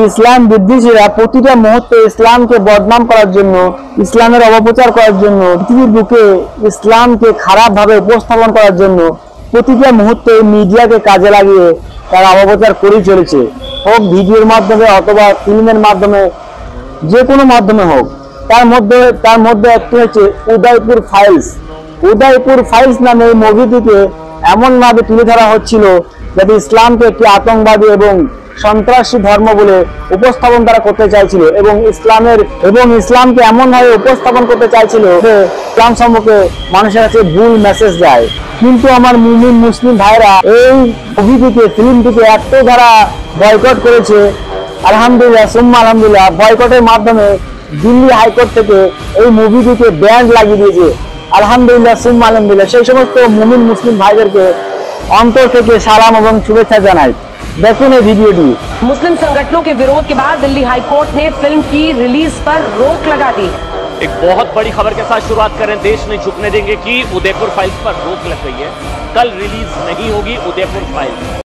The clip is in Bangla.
ইসলাম বিদ্বেষীরা প্রতিটা মুহূর্তে ইসলামকে বদনাম করার জন্য, ইসলামের অপপ্রচার করার জন্য, পৃথিবীর বুকে ইসলামকে খারাপভাবে উপস্থাপন করার জন্য প্রতিটা মুহূর্তে মিডিয়াকে কাজে লাগিয়ে তারা অপপ্রচার করেই চলেছে, হোক ভিডিওর মাধ্যমে অথবা ফিল্মের মাধ্যমে, যে কোনো মাধ্যমে হোক। তার মধ্যে একটি হচ্ছে উদয়পুর ফাইলস। উদয়পুর ফাইলস নামে এই মুভিটিকে এমনভাবে তুলে ধরা হচ্ছিল যাতে ইসলামকে একটি আতঙ্কবাদী এবং সন্ত্রাসী ধর্ম বলে উপস্থাপন তারা করতে চাইছিল এবং ইসলামকে এমনভাবে উপস্থাপন করতে চাইছিল যে ইসলাম সম্পর্কে মানুষের কাছে ভুল মেসেজ যায়। কিন্তু আমার মুমিন মুসলিম ভাইরা এই মুভিটিকে, ফিল্মটিকে এত দ্বারা বয়কট করেছে। আলহামদুলিল্লাহ সুম্মা আলহামদুলিল্লাহ, বয়কটের মাধ্যমে দিল্লি হাইকোর্ট থেকে এই মুভিটিকে ব্যান লাগিয়ে দিয়েছে। আলহামদুলিল্লাহ সুম্মা আলহামদুলিল্লাহ। সেই সমস্ত মুমিন মুসলিম ভাইদেরকে অন্তর থেকে সালাম এবং শুভেচ্ছা জানাই। देखो ये वीडियो। मुस्लिम संगठनों के विरोध के बाद दिल्ली हाईकोर्ट ने फिल्म की रिलीज पर रोक लगा दी। एक बहुत बड़ी खबर के साथ शुरुआत करें। देश नहीं झुकने देंगे कि उदयपुर फाइल्स पर रोक लग गई है। कल रिलीज नहीं होगी उदयपुर फाइल्स।